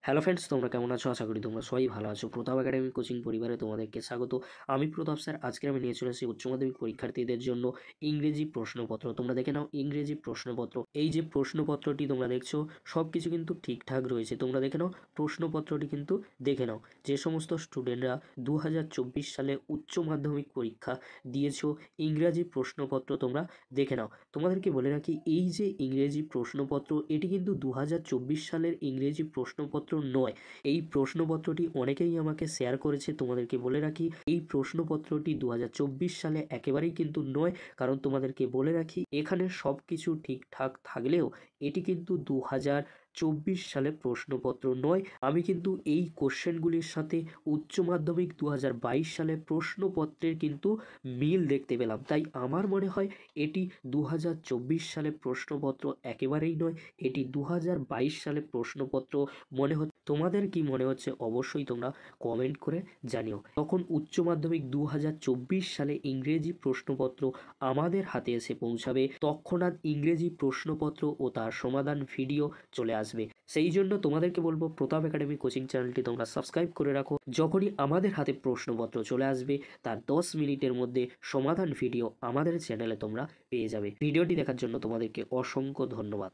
Hello friends, তোমরা কেমন আছো? আশা করি তোমরা সবাই ভালো আছো। প্রতাপ একাডেমি কোচিং পরিবারে তোমাদেরকে স্বাগত। আমি প্রতাপ স্যার। আজকে আমি নিয়ে চলে এসেছি উচ্চ মাধ্যমিক পরীক্ষার্থীদের জন্য ইংরেজি প্রশ্নপত্র। তোমরা দেখে নাও ইংরেজি প্রশ্নপত্র। এই যে প্রশ্নপত্রটি তোমরা দেখছো সব কিছু কিন্তু ঠিকঠাক রয়েছে। তোমরা দেখে নাও প্রশ্নপত্রটি কিন্তু দেখে নাও। যে সমস্ত স্টুডেন্টরা 2024 সালে উচ্চ মাধ্যমিক পরীক্ষা দিয়েছো, ইংরাজি প্রশ্নপত্র তোমরা দেখে নাও। তোমাদেরকে বলে রাখি, এই যে ইংরেজি প্রশ্নপত্র এটি কিন্তু 2024 সালের ইংরেজি প্রশ্নপত্র নয়। এই প্রশ্নপত্রটি অনেকেই আমাকে শেয়ার করেছে। তোমাদেরকে বলে রাখি, এই প্রশ্নপত্রটি 2024 সালে একেবারেই কিন্তু নয়। কারণ তোমাদেরকে বলে রাখি, এখানে সব কিছু ঠিকঠাক থাকলেও এটি কিন্তু 2024 সালে প্রশ্নপত্র নয়। আমি কিন্তু এই কোশ্চেনগুলির সাথে উচ্চ মাধ্যমিক 2022 সালে প্রশ্নপত্রের কিন্তু মিল দেখতে পেলাম। তাই আমার মনে হয় এটি 2024 সালে প্রশ্নপত্র একেবারেই নয়, এটি 2022 সালে প্রশ্নপত্র মনে হচ্ছে। তোমাদের কি মনে হচ্ছে অবশ্যই তোমরা কমেন্ট করে জানিও। তখন উচ্চ মাধ্যমিক 2024 সালে ইংরেজি প্রশ্নপত্র আমাদের হাতে এসে পৌঁছাবে, তৎক্ষণাৎ ইংরেজি প্রশ্নপত্র ও তার সমাধান ভিডিও চলে আসবে। সেই জন্য তোমাদেরকে বলবো, প্রতাপ একাডেমি কোচিং চ্যানেলটি তোমরা সাবস্ক্রাইব করে রাখো। যখনই আমাদের হাতে প্রশ্নপত্র চলে আসবে তার 10 মিনিটের মধ্যে সমাধান ভিডিও আমাদের চ্যানেলে তোমরা পেয়ে যাবে। ভিডিওটি দেখার জন্য তোমাদেরকে অসংখ্য ধন্যবাদ।